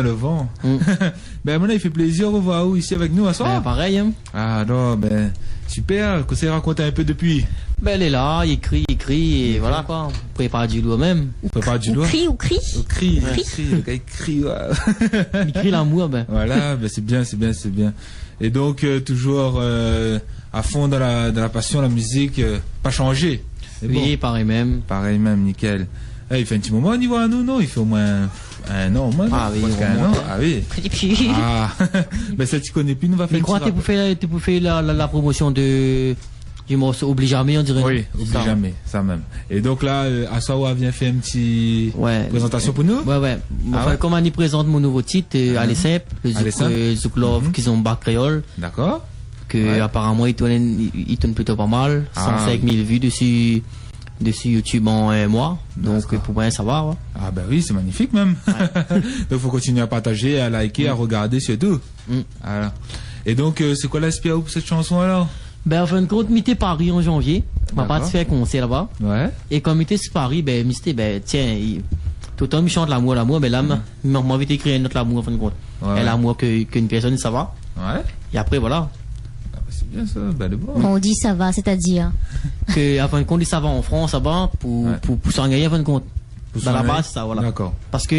le vent. Ben, maintenant, il fait plaisir de voir où ici avec nous à soir. Ben, pareil, hein. Ah, non, ben, super. Que c'est raconté un peu depuis. Ben, elle est là, il écrit, et voilà, quoi. On prépare du lourd même. On prépare du lourd. Ou crie. Le gars, il crie, ouais. Il crie l'amour, ben. Voilà, ben, c'est bien. Et donc, toujours, à fond dans la passion, la musique, pas changé. Oui, bon. pareil même, nickel. Il fait un petit moment au niveau à nous, non? Il fait au moins un an, au moins. Ah oui, un an. Ah oui. Ah, ben ça tu connais plus, nous va faire. Mais quoi, tu peux faire la promotion du morceau Oublie jamais, on dirait. Oui, Oublie jamais, ça même. Et donc là, Assawa vient faire une petite présentation pour nous. Ouais. Enfin, comme Annie présente mon nouveau titre, Allez Simple, le Zouk Love, qu'ils ont bas créole. D'accord. Que apparemment il tourne plutôt pas mal. 105 000 vues dessus YouTube en un mois. Donc pour moi ça va. Ouais. Ah ben oui, c'est magnifique même. Ouais. Donc faut continuer à partager, à liker, à regarder surtout. Voilà. Et donc c'est quoi l'inspiration pour cette chanson alors? Ben en fin de compte, m'était Paris en janvier. M'a pas fait un concert là-bas. Ouais. Et comme m'était sur Paris, ben tiens, tout le temps il chante l'amour, mais là m'a vite écrit un autre l'amour en fin de compte. Ouais. Et l'amour qu'une personne ça va. Ouais. Et après voilà. C'est bien ça, ben de bon. On dit ça va, c'est-à-dire que à fin de compte ça va en France là-bas pour s'engager à fin de compte. Dans la base ça voilà. D'accord. Parce que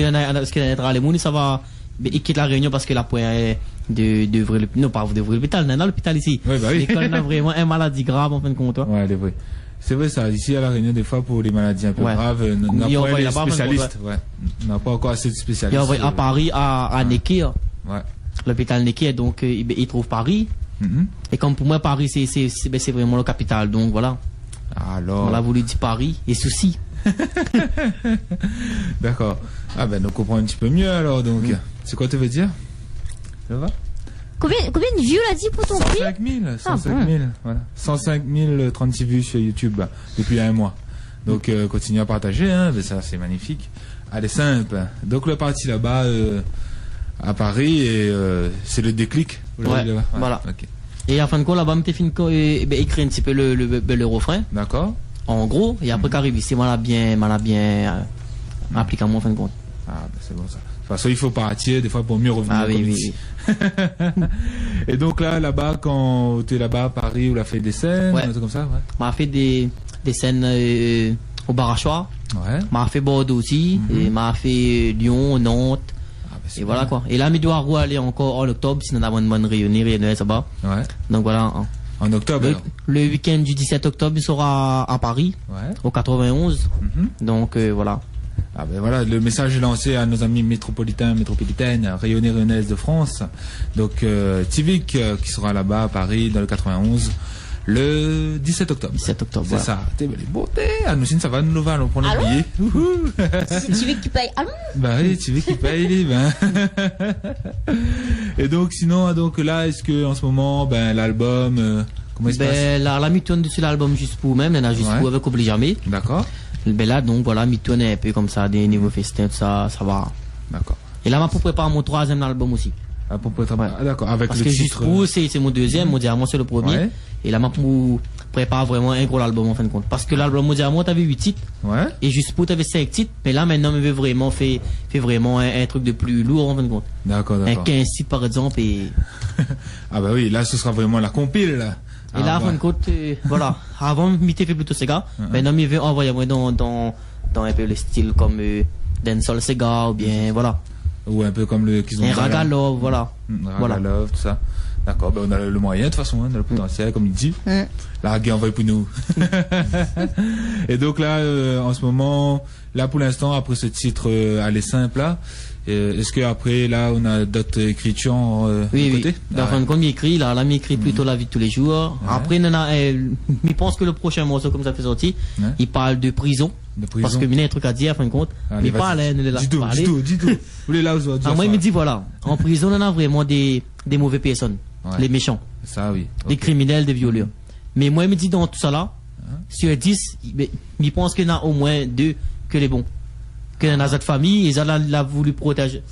les mounis ça va il quitte la Réunion parce que la point d'ouvrir le non pas d'ouvrir l'hôpital, dans l'hôpital ici. Ouais, bah oui. L'école a vraiment une maladie grave en fin de compte. Ouais, c'est vrai. C'est vrai ça, ici à la Réunion des fois pour les maladies un peu graves, on n'a pas les spécialistes. Ouais. On n'a pas encore assez de spécialistes. Il y a à Paris à Necker. Ouais. L'hôpital Necker donc il trouve Paris. Et comme pour moi Paris c'est vraiment la capitale donc voilà. Alors. On a voulu dire Paris et souci. D'accord. Ah ben on comprend un petit peu mieux alors donc. C'est quoi tu veux dire? Ça va? Combien de vues l'a dit pour ton prix? 105 000, voilà. 105 036 vues sur YouTube depuis un mois. Donc continuez à partager, hein, mais ça c'est magnifique. Allez simple. Donc le parti là-bas à Paris et c'est le déclic. Voilà. Okay. Et en fin de compte là-bas, m'étais fini écrire un petit peu le refrain. D'accord. En gros, et après qu'arrive ici, m'a bien appliqué à moi en fin de compte. Ah ben c'est bon ça. De toute façon, il faut partir des fois pour mieux revenir. Ah oui. Et donc là-bas, quand tu es là-bas à Paris, on a fait des scènes, comme ça, ouais. M'a fait des scènes au Barachois. Ouais. M'a fait Bordeaux aussi. Et m'a fait Lyon, Nantes. Et voilà quoi. Et là, il doit aller encore en octobre, sinon on a une bonne réunion, ça va. Ouais. Donc voilà. En octobre le week-end du 17 octobre, il sera à Paris, au 91. Donc voilà. Ah ben voilà, le message est lancé à nos amis métropolitaines, rayonnaises de France. Donc Tivik qui sera là-bas à Paris dans le 91 le 17 octobre. 17 octobre. C'est ça. T'es belle beauté. Ah nous ça va nous va, on prend le billet. C'est Tivik qui paye. Allô. Bah oui, Tivik qui paye Et donc sinon là est-ce que en ce moment l'album comment il se passe? La mi-tourne dessus l'album juste pour même, là juste pour avec Oublie jamais. D'accord. Ben là donc voilà, mi-tourne un peu comme ça des niveaux festins tout ça va. D'accord. Et là m'a pour préparer mon troisième album aussi. Ah, pour préparer. Ah, d'accord, avec parce le que titre. Juste pour c'est mon deuxième, Mondialement c'est le premier. Ouais. Et là m'a pour préparer vraiment un gros album en fin de compte. Parce que l'album Mondialement t'avais 8 titres. Ouais. Et Juste pour t'avais 5 titres, mais là maintenant je veux vraiment fait vraiment un truc de plus lourd en fin de compte. D'accord. Un 15 titres par exemple et ah bah oui, là ce sera vraiment la compile là. Et là, en fin de compte, voilà. Avant, m'était fait plutôt Sega. Maintenant, il veut envoyer moi dans un peu le style comme Dancehall Sega ou bien, voilà. Ou un peu comme qu'ils ont. Raga Love, voilà. Raga Love, tout ça. D'accord, ben on a le moyen de toute façon, on a le potentiel, comme il dit. La Raga envoie pour nous. Et donc là, en ce moment, là pour l'instant, après ce titre Allez simple là, est-ce que après là on a d'autres écritures de côté? En fin de compte, il écrit plutôt la vie de tous les jours. Après, il pense que le prochain morceau comme ça fait sortir, il parle de prison. Parce que il y a un truc à dire en fin de compte. Mais pas là, dis tout. Vous voulez là aujourd'hui. Moi il me dit voilà, en prison on a vraiment des mauvaises personnes, les méchants. Ça oui. Des criminels, des violeurs. Mais moi il me dit dans tout ça là, sur 10, il pense qu'il y en a au moins 2 que les bons. Que dans cette famille, ils ont voulu protéger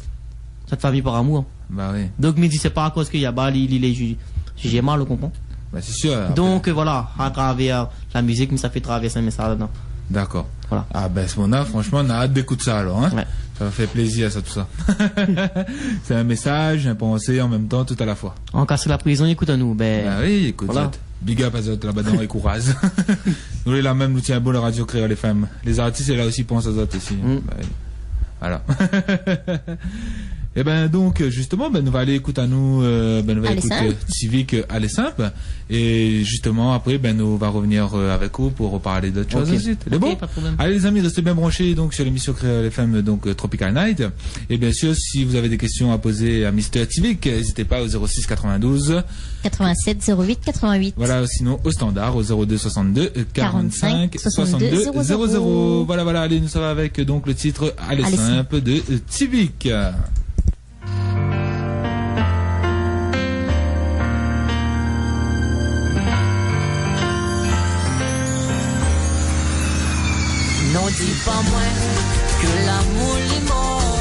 cette famille par amour. Bah oui. Donc, il me dit, c'est pas à cause qu'il y a il est jugé mal, on comprend? Bah c'est sûr. Après. Donc, voilà, à travers la musique, ça fait traverser un message là-dedans. D'accord. Voilà. Ah ben ce moment-là, franchement, on a hâte d'écouter ça alors. Hein. Ça fait plaisir, ça, tout ça. C'est un message, un pensée en même temps, tout à la fois. En cas c'est la prison, écoute-nous. Ah oui, écoute, voilà. Big up à Zot, là-bas dans les courage. Nous, là même, nous tient bon la radio créole les femmes. Les artistes, là aussi, pensent à Zot ici. Bah, oui. Voilà. Et ben donc justement nous va aller écouter à nous nous va écouter Civic aller simple et justement après nous va revenir avec vous pour reparler d'autres choses aussi. C'est bon. Allez les amis, restez bien branchés donc sur l'émission Créole FM donc Tropical Night et bien sûr si vous avez des questions à poser à Mr Civic, n'hésitez pas au 06 92 87 08 88. Voilà, sinon au standard au 02 62 45 62 00. Voilà, allez, nous sommes avec donc le titre Allez simple de Civic. Non, dis pas moins que l'amour est mort,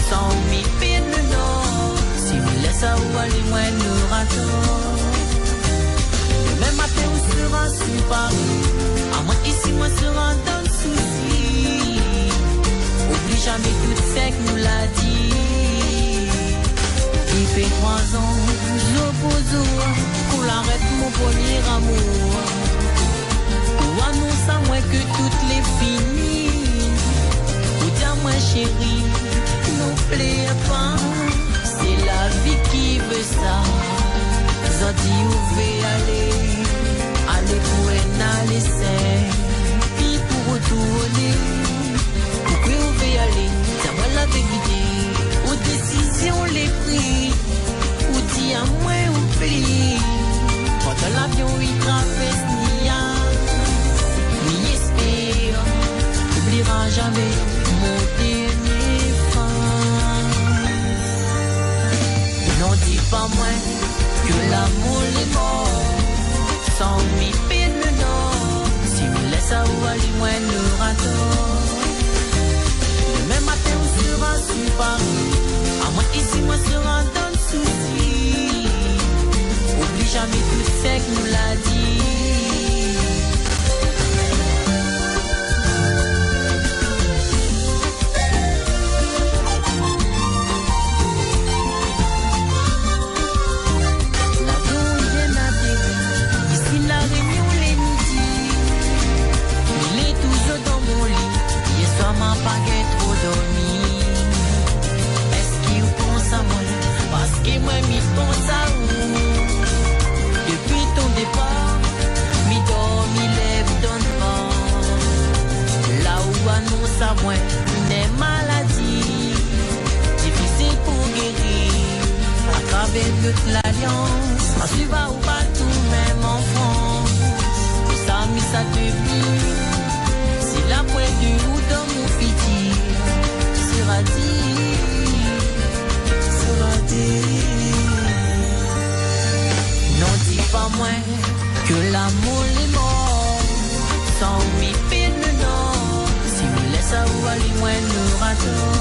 sans m'y peine, non. Si vous laissez aller, moi, nous ratons. Même matin, on sera sur Paris, à moi, ici, moi, sera dans le souci. Oublie jamais tout ce que nous l'a dit. Il fait 3 ans, j'oppose, pour l'arrête mon premier amour. Ou annonce à moi que toutes les finies. Ou dis à moi chérie, non plaît pas. C'est la vie qui veut ça. Ça dit où veut aller pour un aller puis pour retourner. Pourquoi où veut aller? Dis-moi la vérité. Aux décisions les pris. Ou dis à moi oublie. Quand l'avion il traverse Nia. N'oubliera jamais mon dernier fin. N'en dis pas moins que l'amour est mort, sans m'y peine, non. Si vous laissez aller, moi, nous ratons. Le même matin, on sera sur Paris, à moi ici, moi, sera dans le souci. Oublie jamais tout ce que nous l'a dit. Ma baguette trop dormi. Est-ce qu'il pense à moi? Parce que moi m'y pense à vous. Depuis ton départ, m'y dort, m'y lève dans le vent. Là où annonce à moi une maladie difficile pour guérir. À travers toute l'alliance, à suivre ou partout, même en France. Tout ça, mais ça depuis. C'est la pointe du ou dans mon pitié sera dit. N'en dis pas moins que l'amour est mort, sans m'y peine, non. Si vous laissez aller, moi, nous ratons.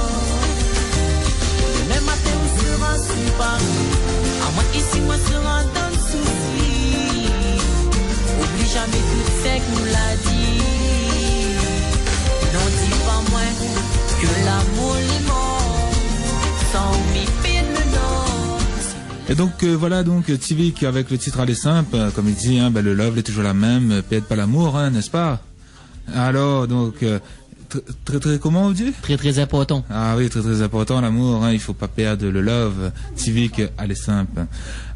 Le même matin, on sera sur Paris, à moi ici, moi, sera dans le souci. Oublie jamais tout ce que nous l'a dit. N'en dis pas moins que l'amour est mort, sans m'y peine, non. Et donc voilà donc Civic avec le titre Aller simple, comme il dit, le love est toujours la même, pète pas l'amour, n'est-ce pas? Alors donc très comment on dit? Très important. Ah oui, très important l'amour, il faut pas perdre le love. Civic Aller simple.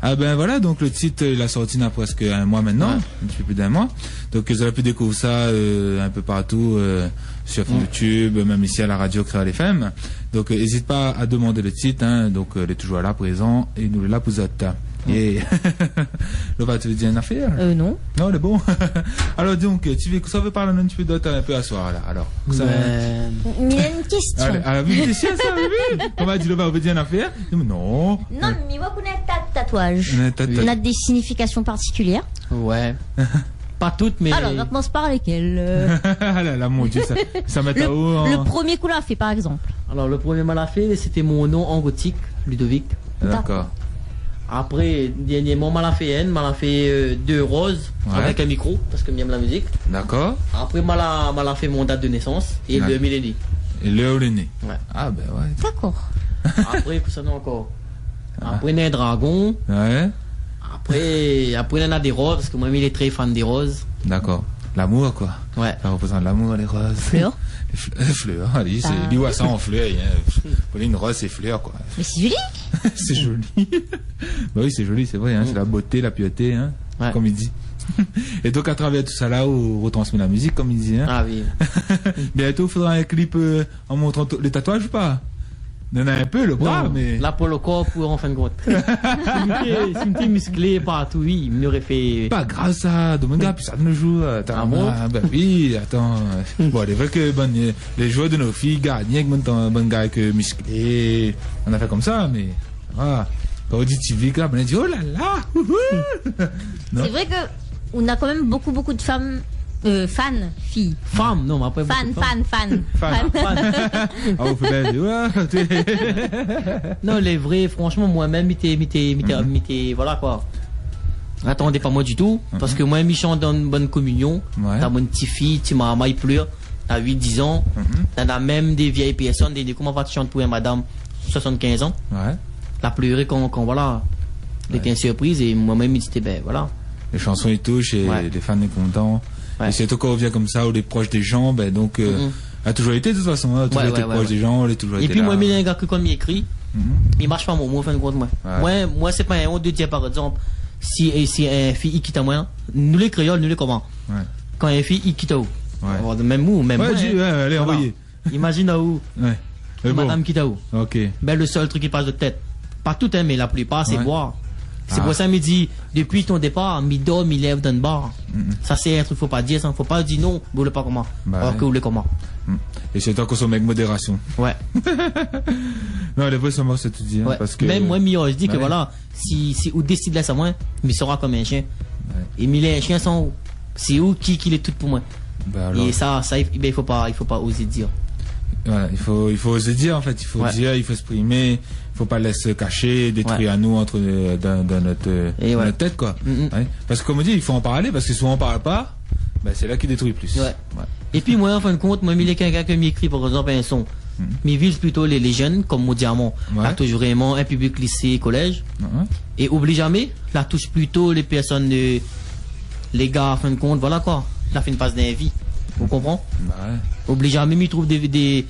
Ah ben voilà, donc le titre il a sorti il y a presque un mois maintenant, un petit peu plus d'un mois. Donc vous avez pu découvrir ça un peu partout sur YouTube, même ici à la radio Créole FM. Donc n'hésite pas à demander le titre, donc il est toujours là présent et nous là pour autres. Et Lova, tu veux dire une affaire? Non. Non, il est bon. Alors donc, tu veux que ça veut parler un petit peu d'autre un peu à soir là. Alors, ça. Il y a une question. Allez, une question ça, bébé. Comment dit Lova, veut dire une affaire? Non. Non, mais moi, on a un tatouage. Oui. On a des significations particulières. Ouais. Pas toutes, mais. Alors, on commence par lesquelles? Ah là là, mon Dieu, ça met à haut. Le premier coup l'a fait, par exemple. Alors, le premier mal à fait, c'était mon nom en gothique, Ludovic. D'accord. Après, dernièrement, m'a fait 2 roses avec un micro, parce que j'aime la musique. D'accord. Après, m'a fait mon date de naissance et le millénaire. Et l'heure où il est né. Ouais. Ah, ben ouais. D'accord. Après, ça non encore. Après, il y a un dragon. Ouais. Après, il y en a des roses, parce que moi, il est très fan des roses. D'accord. L'amour, quoi. Ouais. Ça représente l'amour, les roses. Fleur. Les fleurs. Allez, c'est, lui, ouais, ça en fleurs. Pour lui, une rose, c'est fleur, quoi. Mais c'est joli. C'est joli. Bah oui, c'est joli, c'est vrai, hein. C'est la beauté, la pureté, hein. Ouais. Comme il dit. Et donc, à travers tout ça là, on retransmet la musique, comme il dit, hein. Ah oui. Bientôt, il faudra un clip en montrant les tatouages ou pas? Il y en a un peu, le bras, Non, mais. là, pour le corps, pour en fin de compte. Si il était musclé partout, oui, il m'aurait fait. Pas grâce à Dominga, puis ça nous joue. Attends, Ah bon? bah oui, attends. Bon, c'est vrai que bon, les joueurs de nos filles gagnent avec bon gars que musclé. On a fait comme ça, mais. Ah, quand on dit TV, on a dit oh là là! Non. C'est vrai que on a quand même beaucoup de femmes, fans, filles. Femme, non, mais après. Fan. Fan. Ah, vous pouvez dire, ouais, Non, les vrais, franchement, moi-même, voilà quoi. Attendez pas moi du tout, parce que moi, je chante dans une bonne communion. Ouais. T'as mon petit fille, tu m'as il pleure, t'as 8-10 ans. T'en as même des vieilles personnes, comment va tu chanter pour une madame 75 ans? Ouais. La pleurer quand voilà. Elle était une surprise et moi-même, il disait, ben voilà. Les chansons, ils touchent et Ouais. les fans sont contents. Ouais. Et surtout quand on vient comme ça, ou les proches des gens, ben donc, a toujours été de toute façon, hein, toujours été proche des gens, on est toujours Et été puis, là. moi, il y a un gars que quand il écrit, il marche pas mon mot, en fin de compte, moi. Ouais. Moi, c'est pas un honte de dire, par exemple, si une fille, il quitte à moi, nous les créoles, nous les comment? Ouais. Quand une fille, il quitte à où? Ouais. Même où, même Ouais, moi. dis, ouais, allez, Voilà. envoyez. Imagine à où? Ouais. Mais bon. Madame quitte à où? Ok. Ben, le seul truc qui passe de tête. Pas tout, hein, mais la plupart, c'est Ouais. boire. C'est Ah. pour ça, il me dit, depuis ton départ, mi dort, mi lève dans le bar. Ça, c'est un truc, faut pas dire ça. Faut pas dire non, vous voulez pas comment. Bah Alors ouais. que vous voulez comment. Et c'est toi qu'on s'en met avec modération. Ouais. Non, les vrais sont morts, c'est tout dit, hein, Ouais. parce que. Même moi, je dis Bah que ouais. voilà, si ou décide là, ça moi, mais il sera comme un chien. Ouais. Et mais les chiens sont où? C'est où qui est tout pour moi. Bah, alors, Et ça, il faut pas oser dire. voilà, il faut oser dire, en fait, il faut Ouais. dire, il faut exprimer, il faut pas laisser cacher, détruire Ouais. à nous entre, dans notre, Et dans ouais. notre tête, quoi. Mhm. Ouais. Parce que comme on dit, il faut en parler, parce que souvent on parle pas, ben c'est là qu'il détruit plus. Ouais. Et puis moi, en fin de compte, moi, il y a quelqu'un qui m'écrit, par exemple, un son. Mais vise plutôt les jeunes, comme mon diamant. Ouais. Là, toujours vraiment un public lycée, collège. Mhm. Et oublie jamais, là, touche plutôt les personnes, les gars, en fin de compte, voilà quoi. Là, fait une passe d'un vie. Vous comprenez? Bah ouais. Oublie jamais, il trouve des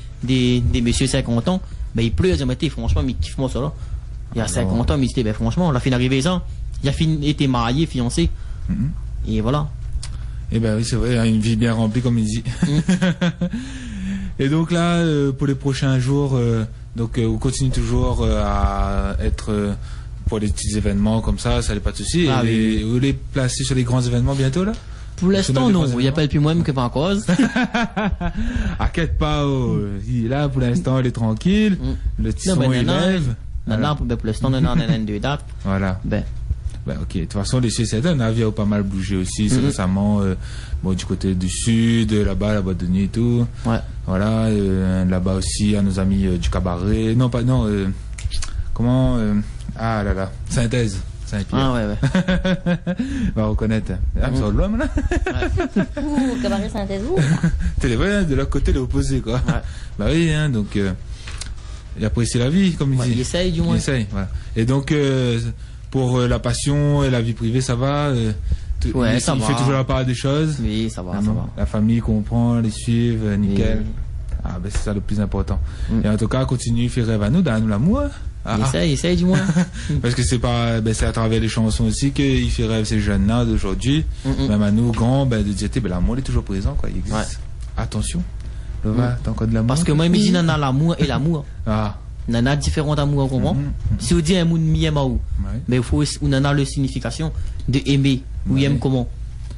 messieurs 50 ans. Ben, il pleut, ils disent, franchement, mais kiffe moi ça là. Il y a 50 ans, mais il dit, ben, franchement, la fin d'arriver ça. Il a été marié, fiancé. Mhm. Et voilà. Et ben oui, c'est vrai, hein, une vie bien remplie, comme il dit. Et donc là, pour les prochains jours, donc on continue toujours à être pour les petits événements comme ça n'est pas de souci. Ah, Et vous les placez sur les grands événements bientôt là? Pour l'instant, des non. grands Il n'y a pas le plus moi-même que pas en cause. Inquiète pas, il est là pour l'instant, il est tranquille. Le petit Non, son ben, il non, lève. non, Voilà. pour l'instant, on a deux dates. Voilà. Ben, Ben, ok, de toute façon, les CC7, on a vu pas mal bouger aussi. C'est récemment, bon, du côté du sud, là-bas, la boîte de nuit et tout. ouais. Voilà, là-bas aussi, à nos amis du cabaret. Non, pas, non, comment, ah là là, Synthèse, Saint-Pierre. Ah, ouais, ouais. On va reconnaître. Ah, mais c'est l'homme, là. Ouh, cabaret synthèse, ouh. T'es les vrais, de l'autre côté, l'opposé, quoi. Ouais. Bah oui, hein, donc, il apprécie la vie, comme il Ouais, dit. il essaye, du moins. Il essaye, voilà. Et donc, pour la passion et la vie privée, ça va Ouais, il ça va. fait toujours la part des choses. Oui, ça va, Ah ça non, va. la famille comprend, les suivent, nickel. Oui. Ah, ben c'est ça le plus important. Et en tout cas, continue, fait rêve à nous, dans nous l'amour. Ah, Il essaye, du moins. parce que c'est pas, ben c'est à travers les chansons aussi qu'il fait rêve ces jeunes-là d'aujourd'hui. Même à nous, grands, ben, de dire, ben l'amour est toujours présent, quoi. Il existe. Ouais. Attention. Lova, t'as encore de l'amour? Parce que moi, il me dit, nana, l'amour et l'amour. Ah, Nana, différents amours, vous comprenez? Si vous dites un mot de m'aime à où? ouais. Mais il faut, ou nana, la signification de aimer. Ou Ouais. aime comment?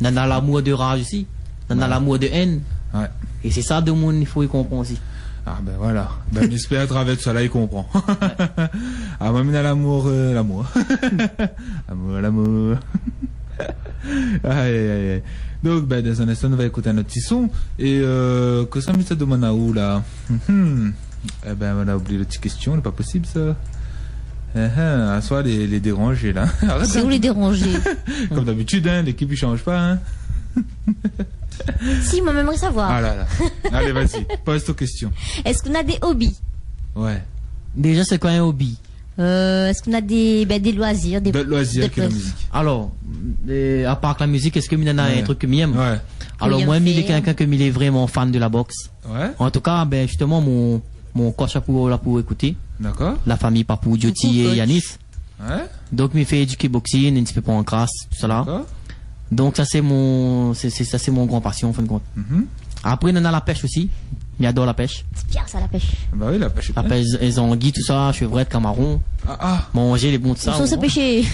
Nana, l'amour de rage aussi. Nana, l'amour de haine. Ouais. Et c'est ça, de monde, il faut y comprendre aussi. Ah ben voilà, ben j'espère à travers tout ça là il comprend. Ah moi à l'amour, l'amour. L'amour. Aïe aïe aïe. Donc ben dans un instant on va écouter un autre petit son et que ça me ça demande à où là. Eh ben on a oublié la petite question, c'est pas possible ça. À soi les déranger là. Arrête, C'est où les déranger? comme d'habitude hein, l'équipe il change pas hein. Si, moi, j'aimerais savoir. Ah là là. Allez, vas-y, pose ta question. Est-ce qu'on a des hobbies? Ouais. Déjà, c'est quoi un hobby? Est-ce qu'on a des loisirs? D'autres loisirs que la loisirs. musique. Alors, à part la musique, est-ce que Milena a un truc que m'aime? Ouais. Alors, Oui, moi, on il est fait, quelqu'un que il est vraiment fan de la boxe. Ouais. En tout cas, ben, justement, mon coach a pour écouter. D'accord. La famille Papou, Jyoti Coucou, et coach. Yanis. Ouais. Donc, il fait éduquer boxing, un petit peu pour en crasse, tout ça là. D'accord. Donc, ça, c'est mon grand passion, en fin de compte. Mhm. Après, il y en a la pêche aussi. Il adore la pêche. C'est bien ça, la pêche. Bah oui, la pêche. La pêche, les anguilles, tout ça, chevrette, camaron. Ah. Manger les bons de Où ça. sont ces péchés?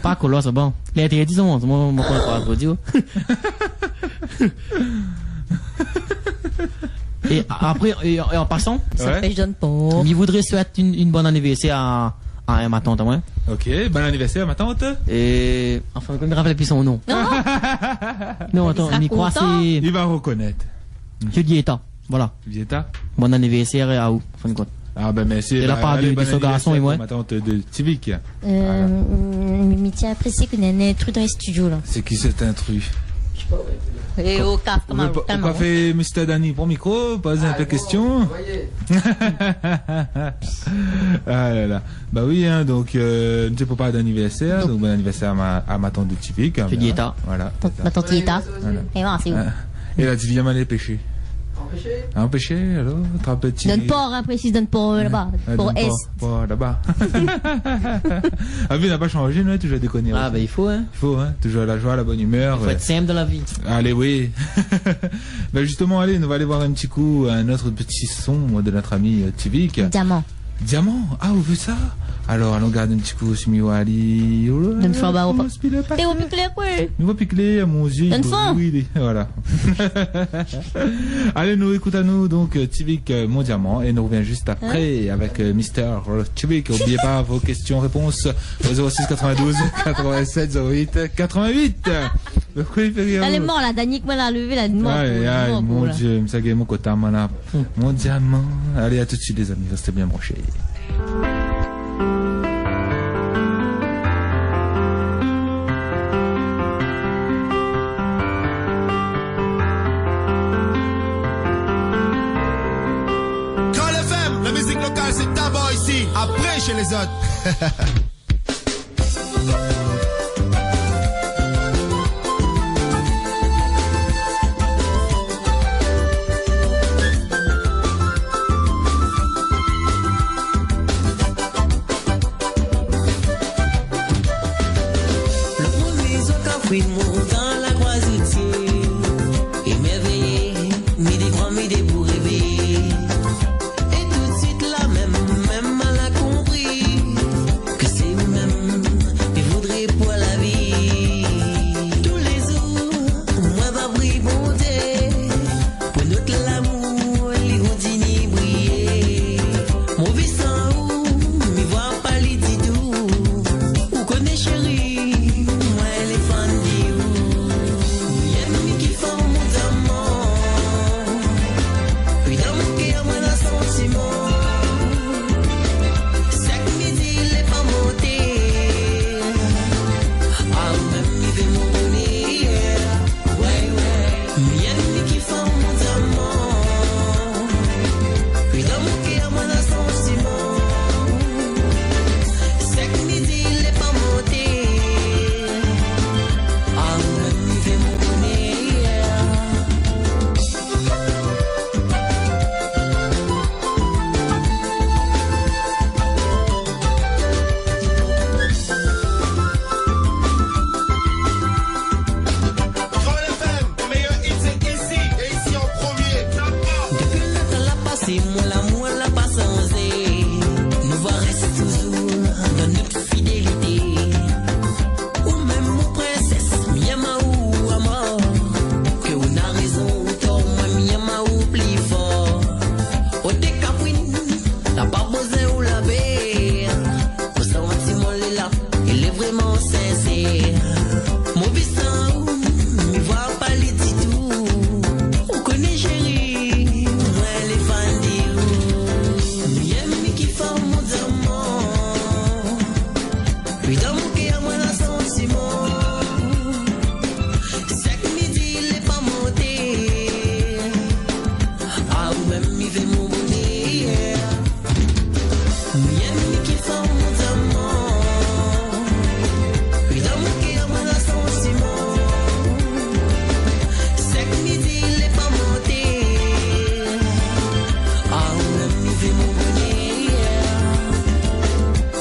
Pas que là, c'est bon. Les intérêts, disons, moi, je ne pas dire. Et après, et en passant, Ça Ouais. pêche donne pas. il voudrait souhaiter une bonne anniversaire à ma tante, moi. Ok, bon anniversaire, ma tante. Et, enfin, comme je me rappelle plus son nom. Non, attends, sera il croit content. c'est, Il va reconnaître. je dis état. Voilà. Vieta. Bon anniversaire à où, en fin de compte. Ah ben merci. Et la part allez, de bon ce garçon et anniversaire moi. pour ma tante de Tivik. Mais tiens à préciser qu'on a un truc dans les studios, là. C'est qui cet intrus? Et au cap, On peut pas faire Mr. Danny pour micro, poser un peu de questions. Ah là là. Bah oui, hein, donc, je sais pas d'anniversaire, donc bon anniversaire à ma tante de Tivik. Je dis état. Voilà. Ma tante Yeta. Voilà. Et voilà, c'est où? Et elle a dit, viens m'aller pêcher. Empêché, alors, trappetit. Donne port, hein, précise, donne port là-bas. Port Est. Port là-bas. Ah, mais il n'a pas changé, non, toujours déconner. Ah, ben, il faut, hein. Il faut, hein, toujours la joie, la bonne humeur. Il faut être simple dans la vie. Allez, oui. Ben justement, allez, nous va aller voir un petit coup un autre petit son de notre ami Tivik. Diamant. Diamant. Ah, vous voulez ça? Alors, allons garder un petit coup sur Miwali. Donne fort, bah, pas. T'es au piclé, quoi? Nous va piquer à mon yeux. Donne fort. Oui, voilà. Allez, nous écoute à nous, donc, Tivik, mon diamant, et nous revient juste après avec Mister Tivik. N'oubliez pas vos questions-réponses au 06 92 87 08 88. Elle est morte, là. Danick, moi, l'a levé, la mort. Aïe, aïe, mon Dieu, me sagay mon quota, mon diamant. Allez, à tout de suite, les amis, restez bien branchés. Call FM, la musique locale, c'est d'abord ici, après chez les autres. Dans la croisetier, émerveillé, midi grand, midi pour rêver. Et tout de suite là même elle a compris que c'est vous-même qui voudrez pour la vie. Tous les jours, moi va briller bonté, pour notre l'amour, les continue briller. Mon vie sans où, m'y voir pas les didous, ou connaît chérie, moi elle est fan.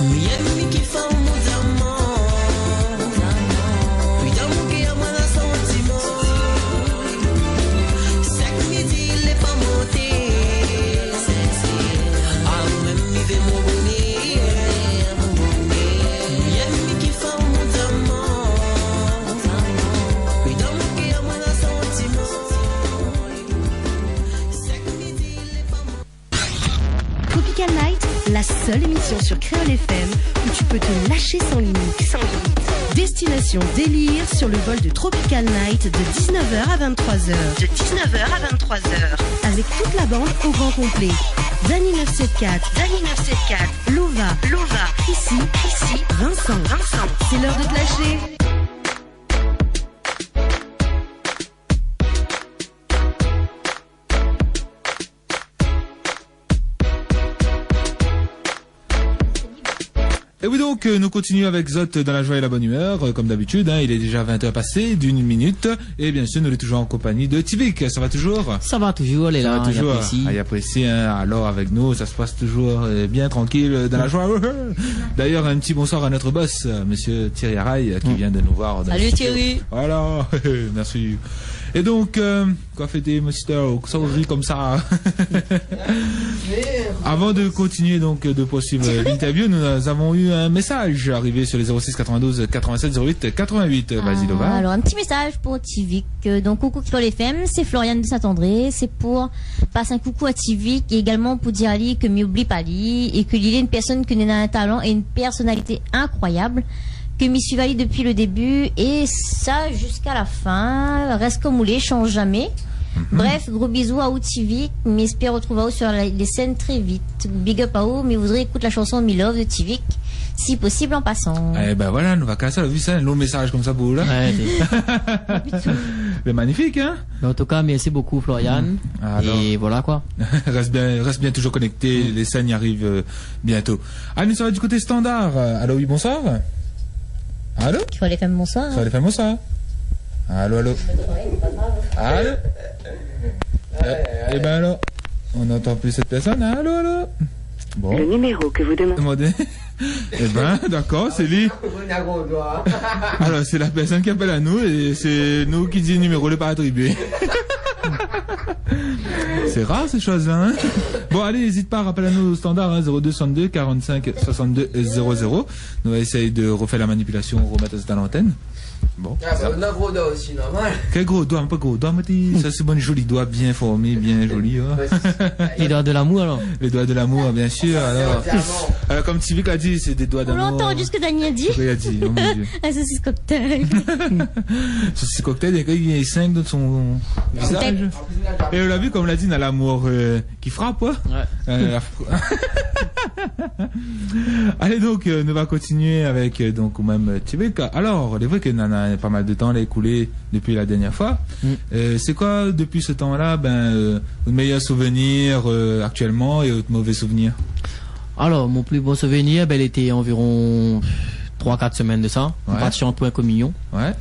Miami qui fait mon diamant. Oui, d'amour qui a mon sentiment. Chaque midi, il est pas monté. Ah, même il fait mon bonnet. Miami qui fait mon diamant. Oui, d'amour qui a mon sentiment. Chaque midi, il est pas monté. Tropical Night, la seule émission sur Créole FM où tu peux te lâcher sans limite. Destination délire sur le vol de Tropical Night de 19h à 23h. Avec toute la bande au grand complet. Dany 974, Lova, ici, Vincent. C'est l'heure de te lâcher. Et oui, donc, nous continuons avec Zot dans la joie et la bonne humeur, comme d'habitude, hein, il est déjà 20h passé d'une minute, et bien sûr, nous sommes toujours en compagnie de Tivik, ça va toujours? Ça va toujours, elle est là, il apprécie. Il apprécie, hein, alors avec nous, ça se passe toujours bien tranquille, dans la joie. D'ailleurs, un petit bonsoir à notre boss, monsieur Thierry Araille, qui vient de nous voir. Salut Thierry. Voilà, merci. Et donc, quoi fêter, Mister, ça rit comme ça. Avant de continuer, donc, de poursuivre l'interview, nous avons eu un message arrivé sur les 06 92 87 08 88. Vas-y, Lova. Alors, un petit message pour Tivik. Donc, coucou Créole FM, c'est Floriane de Saint-André. C'est pour passer un coucou à Tivik et également pour dire à lui que m'oublie pas lui et que lui est une personne qui a un talent et une personnalité incroyable. Que m'y suis valide depuis le début et ça jusqu'à la fin. Reste comme moulé, change jamais. Bref, gros bisous à Tivik. M'espère retrouver à vous sur les scènes très vite. Big up à vous, mais vous écouter la chanson Me Love de Tivik, si possible en passant. Eh ben voilà, nous va casser, on a vu ça, un long message comme ça pour vous là. Ouais, C'est magnifique, hein? mais en tout cas, merci beaucoup, Floriane. Et voilà quoi. reste bien toujours connecté, les scènes y arrivent bientôt. Allez, ça va du côté standard. Allô, oui, bonsoir. Allô? Créole FM, bonsoir. Ça va les femmes, bonsoir. Allô? Allô? Eh ben alors, on n'entend plus cette personne. Allô? Bon. Le numéro que vous demandez. Eh ben, d'accord, c'est lui. Alors, c'est la personne qui appelle à nous et c'est nous qui dit le numéro n'est pas attribué. C'est rare ces choses-là, hein. Bon, allez, n'hésite pas à rappeler à nous au standard, hein, 0262 45 62 00. Nous allons essayer de refaire la manipulation, remettre ça dans l'antenne. Bon. Ah, bah, on a gros doigt aussi, normal. Quel gros doigt, pas gros doigt, Mathis. Ça, c'est bon, joli doigt, bien formé, bien joli, hein. Les doigts de l'amour, alors. Les doigts de l'amour, bien sûr. Alors, comme Tivik a dit, c'est des doigts On d'amour. l'a entendu ce que Dany a dit. Ce qu'il a dit, oh mon Dieu. Un saucisse cocktail. Saucisse cocktail, il y a 5 dans son visage. Et on l'a vu, comme l'a dit, dans l'amour qui frappe, hein. Ouais. Allez, donc, nous va continuer avec, donc, même Tivik. Alors, il est vrai qu'il y en a pas mal de temps, écoulé depuis la dernière fois. C'est quoi, depuis ce temps-là, votre meilleur souvenir actuellement et votre mauvais souvenir? Alors, mon plus beau souvenir, il était environ 3-4 semaines de ça. On part chanter pour un communion. Ouais.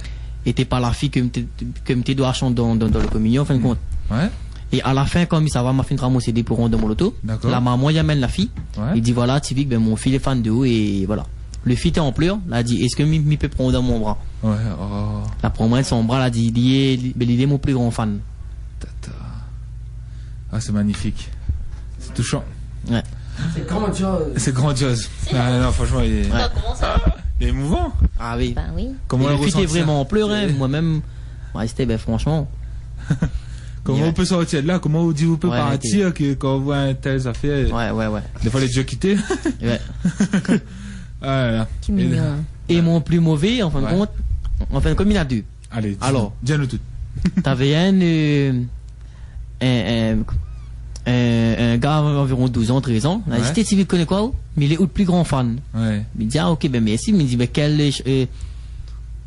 Et t'es pas la fille que tu dois chanter dans le communion, en fin de compte. Ouais. Et à la fin, comme ça va, m'a fait ramasser des pourrons dans mon loto. La maman, il amène la fille. Ouais. Il dit, voilà, Tivik, mon fils est fan de vous et voilà. Le fils était en pleurs. Il a dit, est-ce que je peux prendre dans mon bras? Ouais, oh. La prend de son bras, il a dit, il est mon plus grand fan. Tata. Ah, c'est magnifique. C'est touchant. Ouais. C'est grandiose. C'est grandiose. Ah, non, franchement, il est... Ouais. Comment ça? Il est émouvant. Ah oui. Ben oui. Comment le fils est vraiment en pleurs, moi-même. Ouais, c'était, franchement. Comment on peut sortir de là? Comment on dit on peut partir que quand on voit un tel affaire? Ouais. Des fois les jeux quittés. Ouais. Ah là là. Et mon plus mauvais, en fin de compte, comme il y en a deux. Allez, alors, dis-nous tout. T'avais un gars environ 12 ans, 13 ans. Il a dit, c'était Tivik connaît quoi? Mais il est le plus grand fan. Ouais. Il dit, ah ok, ben merci. Il me dit, quelle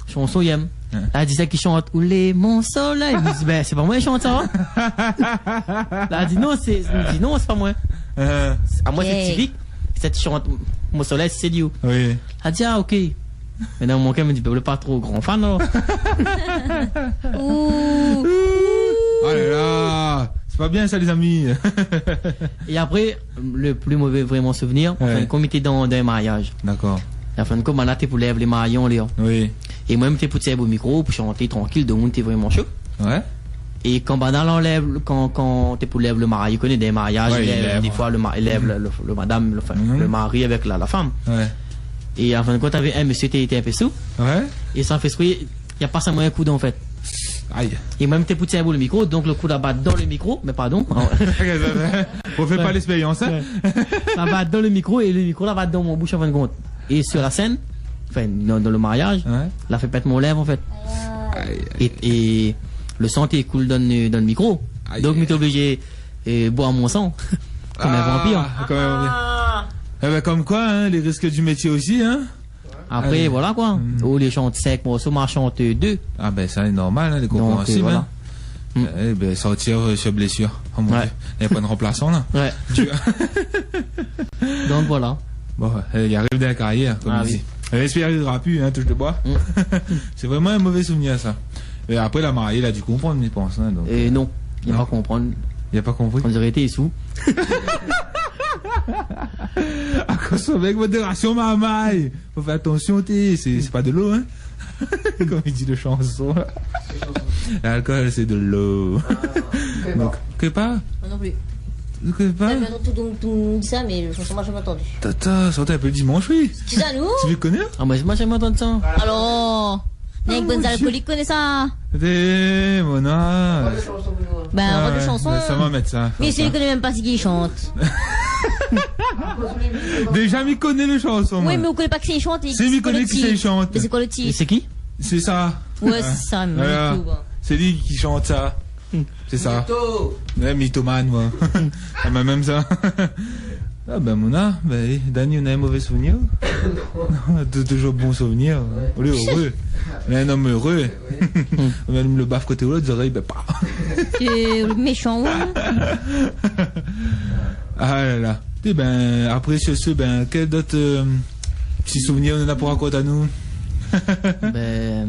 chanson il aime? Là, il dit ça qui chante Oulé mon soleil. Il me dit, c'est pas moi qui chante ça. Là, il dit non, c'est pas moi. À moi, c'est Tivik. Ça qui chante mon soleil, c'est Dieu. Oui. Elle dit, ah, ok. Mais dans mon cas, il me dit, pas trop grand fan, alors. Oh là là. C'est pas bien ça, les amis. Et après, le plus mauvais vraiment souvenir, Ouais. quand on était dans un mariage. D'accord. La fin de compte, là, t'es pour lèvres les maillons, Léon. Oui. Et moi, j'étais pour tirer au micro, pour chanter tranquille, donc on était vraiment chaud. Ouais. Et quand Banal enlève, quand t'es pour lèvres le mari, il connaît des mariages, Ouais, il il lève, lève. des fois le lève le madame, le mari avec la femme. Ouais. Et en fin de compte, t'avais un monsieur qui était un peu sous, Ouais. et ça fait il n'y a pas seulement un coup en fait. Aïe. Et moi, j'étais pour tirer le micro, donc le coup là-bas dans le micro, mais pardon. On fait pas l'expérience, hein. Ça va dans le micro, et le micro là va dans mon bouche en fin de compte. Et sur la scène, enfin, dans le mariage, Ouais. là fait pète mon lèvre en fait. Et le sang coule dans le micro. Aïe. Donc, j'étais obligé de boire mon sang. Comme un vampire. Comme un vampire. Eh ben, comme quoi, hein, les risques du métier aussi, hein. Après, Allez. voilà quoi. Oh, les chantes secs, moi, ça m'a chanté 2. Ah ben, ça est normal, hein, les compréhensibles, voilà. hein. Eh ben, sortir sur blessure. Oh mon Ouais. Dieu. Il n'y a pas de remplaçant, là. Ouais. Donc, voilà. Bon, il arrive de la carrière, comme Ah il oui. dit. Respire plus, hein, touche de bois. C'est vraiment un mauvais souvenir, ça. Et après, la mariée, il a dû comprendre, je pense, hein, donc. Et non, il Non. va comprendre. Il a pas compris. On dirait été sous. À cause avec modération, mamaille. Faut faire attention, c'est pas de l'eau, hein. Comme il dit le chanson, là. L'alcool, c'est de l'eau. Donc, que pas? Moi non plus. Que pas? Tout dit ça, mais je moi j'ai pas entendu. Tata, sortez un peu le dimanche, oui. C'est ça, nous? Tu veux connaître? Ah, moi, j'ai jamais entendu ça. Alors, Nick mon Gonzalez connaît ça. T'es, mon âge. Ben, rôle de chanson. Ça va mettre ça. Mais il connaît même pas ce qu'il chante. Déjà, m'y connaît les chansons. Oui, moi. mais on connaît pas que c'est chante. C'est lui connaît qui c'est chante. Mais c'est quoi le Et titre? c'est qui? C'est ça. Ouais, c'est ça, mais Voilà. du tout, bon. C'est lui qui chante ça. C'est ça. Ouais, mythomane, moi. Ah, bah, même ça. Ah, ben, Mona, ben, Dani, on a un mauvais souvenir. Toujours bon souvenir. On est heureux. On est un homme heureux. On va me le baffe côté l'autre, oreilles, ben, pas. C'est le méchant, ouais. Ah là là. Et ben, après ce, ben, quel d'autres petits souvenirs on en a pour raconter à nous? Ben.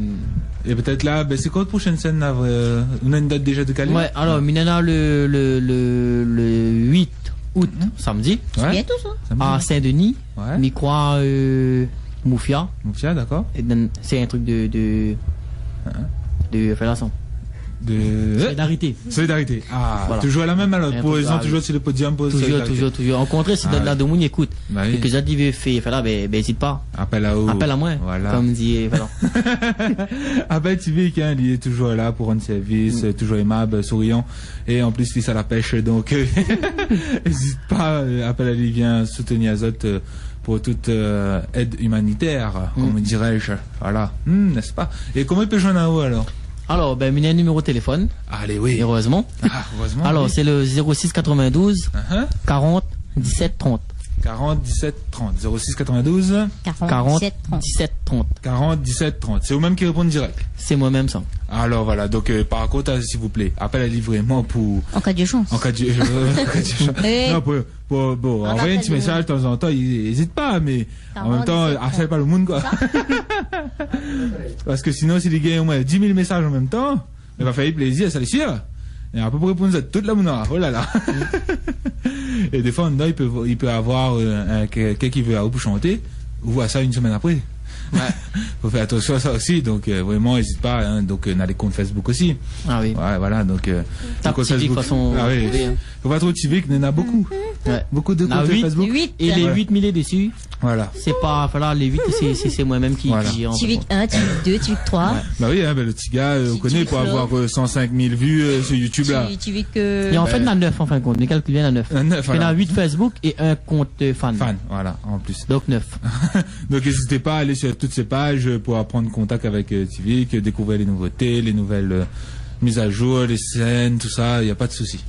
Et peut-être là, ben, c'est quoi la prochaine scène là? On a une date déjà de calé? Ouais, alors, Minana le 8 août, samedi, C'est bientôt, ça. à Saint-Denis, Ouais. m'y croit Moufia. Moufia, d'accord. Et c'est un truc de fédération. De Solidarité. solidarité. Ah, Voilà. toujours à la même alors. Un Pour peu ils ont grave. toujours sur le podium pour Toujours, solidarité. toujours. Rencontrer si Ah, de la ouais. Demoun écoute. Bah oui. Et que j'ai dit, fait là, ben, hésite pas. Appel à haut. Appelle à moi. Voilà. Comme dit, voilà. Appel Tivik, hein, il est toujours là pour rendre service, toujours aimable, souriant. Et en plus, il est à la pêche, donc, n'hésite pas, appel à lui, viens soutenir Azot pour toute aide humanitaire, comme dirais-je. Voilà. N'est-ce pas? Et comment il peut joindre à haut alors? Alors, ben, il y a un numéro de téléphone, Allez, oui. heureusement. Ah, heureusement. Alors, oui. c'est le 06 92 Uh-huh. 40 17 30. 40 17 30. 06 92 40 47 30. 17 30. 40 17 30. C'est vous-même qui répondent direct. C'est moi-même ça. Alors voilà, donc par contre, s'il vous plaît, appel à livrement pour En cas d'urgence. en cas de Eh. non pour En envoyer un cas petit de- message de temps en temps, il n'hésite pas, mais en même temps, 47 harcèle pas le monde quoi. Parce que sinon, s'il gagne au moins 10 000 messages en même temps, il va faire plaisir, ça les sûr. Et après pour répondre à toute la mouna, oh là là. Et des fois, il peut avoir quelqu'un qui veut à vous chanter, ou voit ça une semaine après. Ouais. Faut faire attention à ça aussi, donc vraiment n'hésite pas, hein, donc on a les comptes Facebook aussi. Ah oui. Ouais, voilà, donc Tape comptes Civic, de toute façon, Ah oui. vous pouvez, hein. Faut pas trop de civic, il y en a beaucoup. Ouais. Beaucoup de Ah, comptes oui. Facebook. 8. Et les Voilà. 8 000 dessus, Voilà. c'est pas, voilà, les 8, c'est moi-même qui Voilà. gère. Civic 1, Civic 2, Civic 3. Bah oui, hein, bah, le petit gars, on Civic connaît pour Flow. avoir 105 000 vues sur YouTube là. Civic. Et en fait, il y en a 9 en fin de compte. Mais calcule bien, il y en a 9. Un neuf, Il y en a voilà. 8 Facebook et un compte fan. Fan, voilà, en plus. Donc 9. Donc n'hésitez pas à aller sur toutes ces pages pour prendre contact avec Civic, découvrir les nouveautés, les nouvelles mises à jour, les scènes, tout ça, il n'y a pas de souci.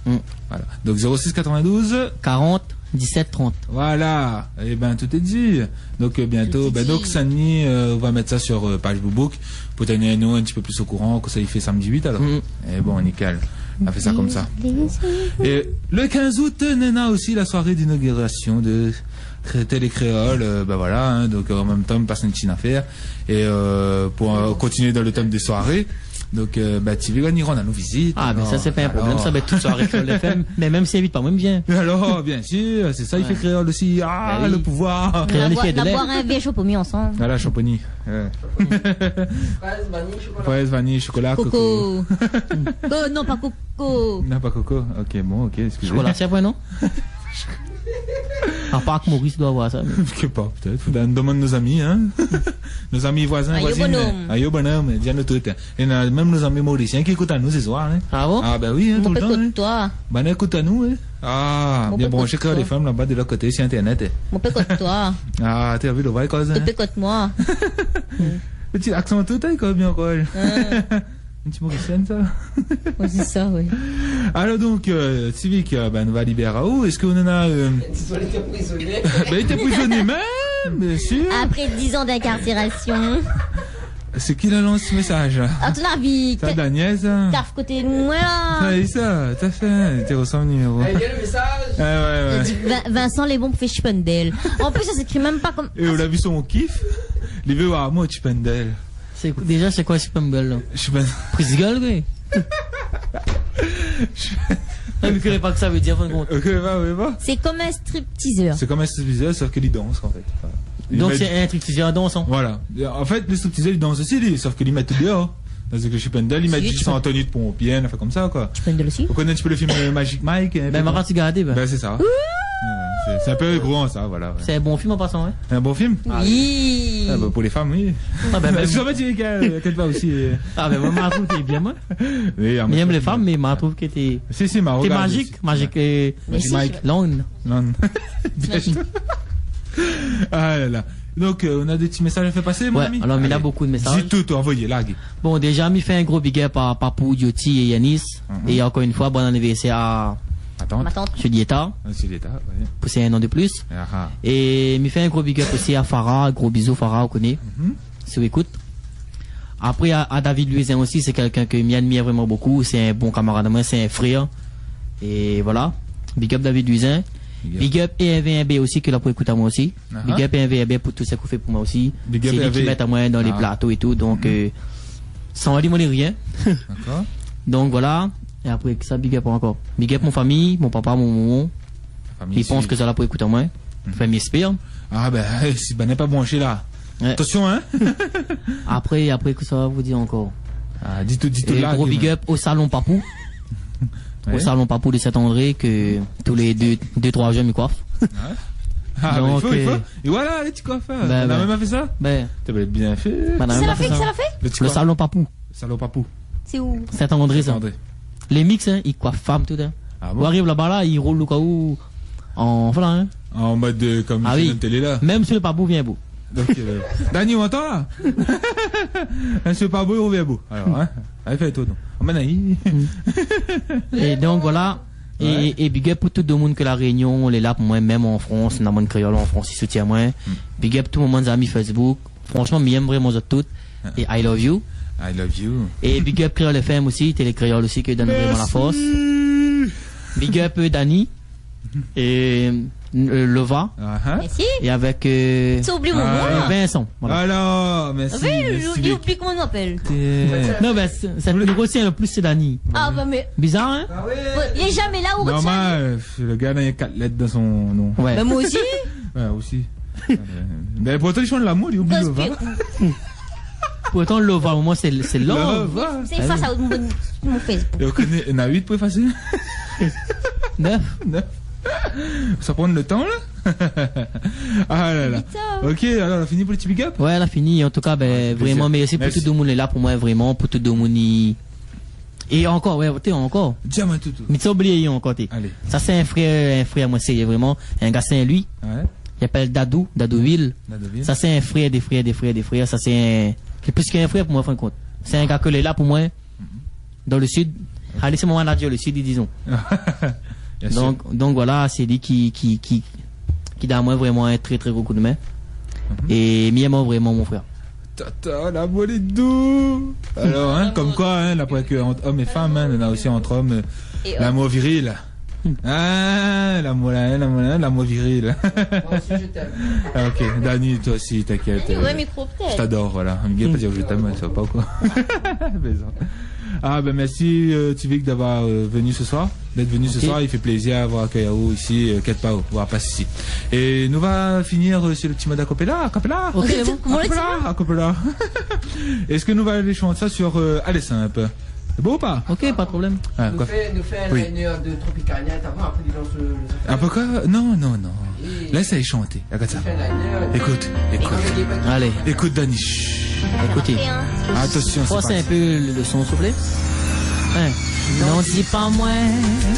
Voilà. Donc 06 92. 40 17 30. Voilà, et ben tout est dit. Donc bientôt, Tout est donc dit. Sani, on va mettre ça sur page Boobook pour tenir nous un petit peu plus au courant que ça il fait samedi 8 alors. Et bon, nickel. On a fait ça comme ça. Et le 15 août, Nena aussi la soirée d'inauguration de Télé Créole, ben voilà, hein, donc en même temps, on passe une petite affaire. Et pour continuer dans le thème des soirées, Donc, tu veux venir rendre à nos visites. Ah, mais ça, c'est pas un problème. Ça va être toute soirée Créole FM. Mais même s'il invite pas, moi, me vient. Alors, bien sûr, c'est ça, il fait créole aussi. Ah, Bah oui. le pouvoir. Créole, il fait de On va l'air. boire un verre chaud pommier ensemble. Voilà, champagny. Fraise, vanille, chocolat. Fraise, vanille, chocolat, coco. Coco. Oh, non, pas coco. Non, pas coco. Ok, bon, ok, excusez. Chocolat, c'est après, non? À part que Maurice doit avoir ça. mais- Je sais pas, peut-être. Faut demander nos amis, hein. Nos amis voisins, Aïe, voisines. bonhomme. Aïe, bonhomme, dis-nous tout. Et on a même nos amis mauriciens qui écoutent à nous ce soir, hein. Ah bon? Ah, ben oui, hein, tout Mon le temps, hein. pécote toi. Ben, écoute à nous, hein. Ah, Mon bien pécote branché que les toi. femmes là-bas de l'autre côté sur Internet, hein. Mon pécote toi. Ah, tu as vu le vrai cause, Te hein. pécote moi. Petit accent tout, hein, quoi, bien, quoi. Une petite mauricienne, ça. Ouais, c'est ça, oui. Alors, donc, Civic, ben, on va libérer où? Est-ce qu'on en a, Ils été prisonniers. ben, il était prisonnier même, bien sûr. Après 10 ans d'incarcération. C'est qui l'a lancé ce message, là? À ton avis, Ça, Daniel, ça? t'as côté de moi là. Ça, et ça, t'as fait, t'es reçu numéro. Allez, viens le message. Ouais. Vincent les bons pour faire Chipendale. En plus, ça s'écrit même pas comme. Et on a vu son kiff. Il veut voir moi, tu pendel. Déjà, c'est quoi, Chipendale, là? Je suis pas. Prise de gueule, oui. Je ne connais pas que ça veut dire, fin de compte. Ok, va. C'est comme un stripteaseur. C'est comme un stripteaseur, sauf qu'il danse, en fait. Voilà. Il Donc, met- c'est un truc qui en dansant. Voilà. En fait, le stripteaseur, il danse aussi, lui, sauf qu'il met tout dehors. Parce que je suis pendel, il met Si, juste tu son tenue de pompier, enfin comme ça, quoi. Chipendale aussi. Vous connaissez un petit peu le film Magic Mike? Ben, ma tu regardé, ben. Ben, c'est ça. Ouais, c'est un peu gros, ça, voilà. Ouais. C'est un bon film en passant, hein. Un bon film? Oui. Ah, bah, pour les femmes, oui. Ah, ben, Est-ce que ça va dire qu'elle va aussi? ah, ben, moi, je trouve que t'es bien, moi. Oui, Mais j'aime les femmes, mais je trouve que t'es. Si, ma T'es regarde magique, aussi. magique et. Mais si, Mike. Long. Non. Bien sûr. Ah là là. Donc, on a des petits messages à faire passer, mon Ouais, ami? alors, mais il y a Allez. beaucoup de messages. Dis tout, envoyez, lag. Bon, déjà, m'y fait un gros big up à Papou, Dioti et Yanis. Et encore une fois, bon anniversaire à Attends. Ma tante. Julieta, C'est l'état, ouais. pour c'est un an de plus. Ah, Et m'y fait un gros big up aussi à Farah, gros bisous Farah, on connaît, si vous écoute. Après, à David Luisin aussi, c'est quelqu'un que m'admire vraiment beaucoup. C'est un bon camarade de moi, c'est un frère. Et voilà. Big up David Luisin. Big up et NVB aussi, que là pour écouter à moi aussi. Big up et NVB pour tout ce qu'on fait pour moi aussi. Big C'est up lui qui NVB. met à moi dans les Ah. plateaux et tout. Donc, sans demander rien. D'accord. Donc voilà. Et après, que ça, big up encore. Big up mon famille, mon papa, mon maman. Famille Ils pensent ici. que ça là pour écouter à moi. Enfin, m'espère. Ah, ben, si ben n'est pas branché là. Ouais. Attention, hein. Après, que ça va vous dire encore. Ah, dis tout Et là. gros big up au salon Papou. Ouais. Au salon Papou de Saint-André, que tous les 2-3 jeunes me coiffent. Ah, ben, Donc, il faut. Et voilà, les petits coiffeurs. Ben, On a ben. même fait ça? Ben, T'as bien fait. madame, Ça l'a a fait, ça l'a fait Le petit Le coiffeur. salon Papou. Salon papou. C'est où? Saint-André, ça. André. Les mix, hein, ils coiffent femmes tout, hein. Ah On bon? arrive là-bas, là, ils roulent le cas où, en, voilà, hein. En mode comme Ah sur oui. une télé là. Même sur le Papou vient beau. Donc, Dani, on entend là? Monsieur Pabou, il revient beau. Alors, hein? Allez, fais toi, non. Oh, maintenant, Et donc, voilà. Ouais. Et big up pour tout le monde que la Réunion, on est là pour moi, même en France, dans mon créole en France, ils soutiennent moi. Big up tout le monde, amis Facebook. Franchement, j'aime vraiment vous toutes. Et I love you. I love you. Et big up Créole FM aussi, Télé Créole aussi, qui donne vraiment la force. Big up Dani. Et Leva. Ah, hein? Merci. Et avec Tu oublies mon Ah. nom. Vincent. Voilà. Alors, merci. Oui, merci, il oublie comment on appelle. Non, mais c'est le gros, c'est le plus, c'est Dani. Ah, bah, mais. Bizarre, hein? Ah ouais. Il est jamais là où retient. Normal, le gars, il y a 4 lettres dans son nom. Ouais. Bah, moi aussi. Ouais, aussi. Mais pourtant, ils font de l'amour, ils oublient le vin. Pourtant, Lova, au moins, c'est l'homme. C'est face à mon Facebook. Et on connaît, il y en a 8 pour effacer. 9. 9. Ça prend le temps, là? Ah là là. Ok, alors on a fini pour le petit big up? Ouais, elle a fini. En tout cas, ben, plaisir. vraiment, merci pour Merci. tout le monde est là pour moi, vraiment, pour tout le monde. Et encore, ouais, t'es encore. Diamant tout. Mais tu as oublié encore, t'es. Allez. Ça, c'est un frère, moi, c'est vraiment un gars, c'est lui. Ouais. Il s'appelle Dadouville. La devine. Ça, c'est un frère des frères. Ça, c'est un. C'est plus qu'un frère pour moi, en fin de compte. C'est un gars que est là pour moi, dans le sud. Allez, c'est mon manager, le sud, disons. Bien sûr. Donc voilà, c'est lui qui donne à moi vraiment un très très gros coup de main. Et Miamo vraiment mon frère. Tata, la bolée doux. Alors, hein, comme quoi, hein, là, pour que entre hommes et femmes, hein, on a aussi entre hommes Et l'amour viril. Ah, l'amour viril. Moi aussi, je t'aime. Ah, ok, Dani, toi aussi, t'inquiète. Ouais, micro Je peut-être. t'adore, voilà. Il ne pas dire que je t'aime, ça va pas ou quoi. Plaisant. Ah ben merci Tivik d'être venu ce soir. Il fait plaisir à voir Kayao ici, quête pas, voir passe ici. Et nous va finir sur le petit mode acapella. Ok, bon. Comment le Acapella. Est-ce que nous va aller chanter ça sur Allez simple. C'est beau ou pas? Ok, pas de problème. Ah, Nous quoi fait un Oui. liner de Tropicania, t'as vu un peu dans ce. Un peu quoi? Non. Laisse-les chanter. Regarde ça. Fait un liner. Écoute. Allez, Écoute Dani. Chut. écoutez. Attention, Forcez un parti. peu le son, s'il vous plaît. Hein. Non, dis pas moins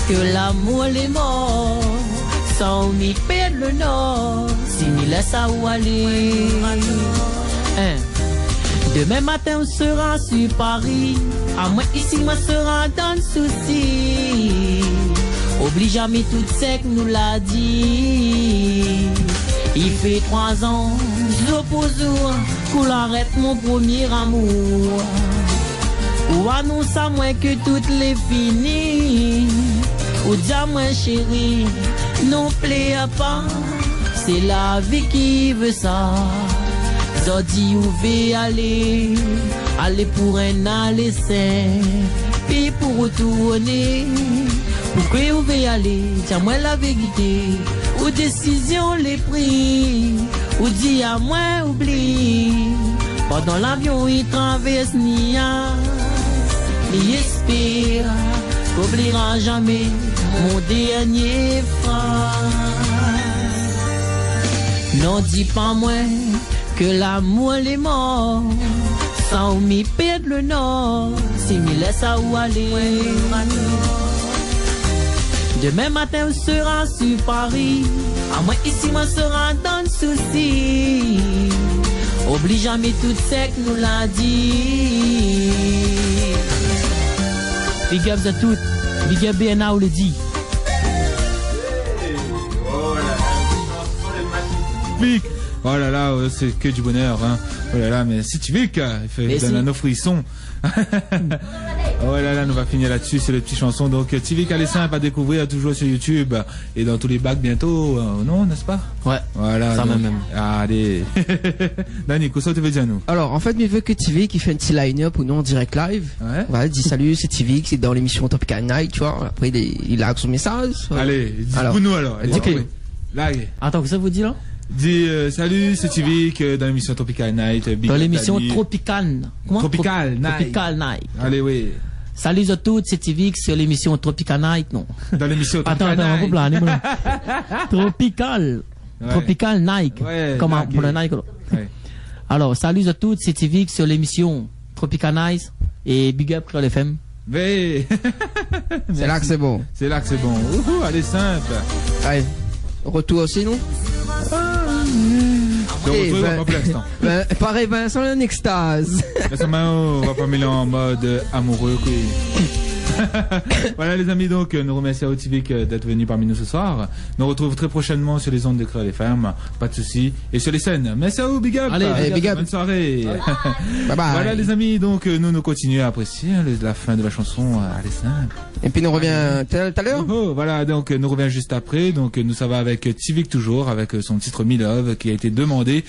que l'amour est mort. Sans m'y perdre le nord. Si m'y laisse à où aller. Hein. Demain matin, on sera sur Paris. À moi, ici, moi sera dans le souci. Oublie jamais tout sec, nous l'a dit. Il fait 3 ans, jour pour jour, qu'on arrête mon premier amour. Ou annonce à moi que tout l'est fini. Ou dis à moi chérie, non plaît pas. C'est la vie qui veut ça. Zodi où veut aller pour un aller sain. Puis pour retourner, pourquoi vous veut aller? Tiens-moi la vérité. Ou décision les pris. Ou dis à moi oublie. Pendant l'avion il traverse Nia. Il espère qu'oubliera jamais mon dernier phare. Non dis pas moi que l'amour est mort. Sans m'y perdre le nord. Si m'y laisse à où aller. Demain matin on sera sur Paris. À moi ici moi sera dans le souci. Oublie jamais tout sec nous l'a dit. Big up à toutes. Big up BNA ou le dit. Tivik. Oh là là, c'est que du bonheur, hein. Oh là là, mais c'est Tivik, il fait Merci. donne nos frissons. Oh là là, nous va finir là-dessus, c'est le petit chanson. Donc Tivik Allez simple à découvrir toujours sur YouTube et dans tous les bacs bientôt, non, n'est-ce pas? Ouais. Voilà. Ça donc, même. Allez. Dani, qu'est-ce que tu veux dire à nous? Alors, en fait, il veut que TV qui fait un petit line-up ou non en direct live. Ouais. Voilà, dit salut, c'est TV, c'est dans l'émission Tropical Night, tu vois. Après, il a son message. Allez, dis Alors. pour nous alors. Allez, Ok. dis-nous. Là, allez. Attends, que ça vous dit là? Dis salut, c'est Tivik dans l'émission Tropical Night. Big Dans up, l'émission Dani. Tropical. Comment? Tropical Night. Tropical Night. Allez, oui. Salut à tous, c'est Tivik sur l'émission Tropical Night, non? Dans l'émission Attends, Tropical on va Night. planer, moi. Tropical. Ouais. Tropical Nike. Ouais, Comment? Nike. Pour le Nike, là. Ouais. Alors, salut à tous, c'est Tivik sur l'émission Tropical Night et Big Up Créole FM. Mais C'est là que c'est bon. c'est là que c'est bon. Ouhou, allez simple. Allez, retour aussi, non? Donc, Eh, on va ben- pas pour l'instant. Pareil, Vincent, en extase. Récemment, on va pas mêler en mode amoureux. Quoi. Voilà les amis, donc nous remercions à Tivik d'être venu parmi nous ce soir. Nous retrouvons très prochainement sur les ondes de Créole FM, pas de soucis, et sur les scènes. Merci à vous, big up. Allez, big up. Bonne soirée. Bye bye. Voilà les amis, donc nous continuons à apprécier la fin de la chanson. Allez simple. Et puis, nous revient tout à l'heure. Oh, voilà, donc nous revient juste après. Donc nous ça va avec Tivik toujours, avec son titre Me Love qui a été demandé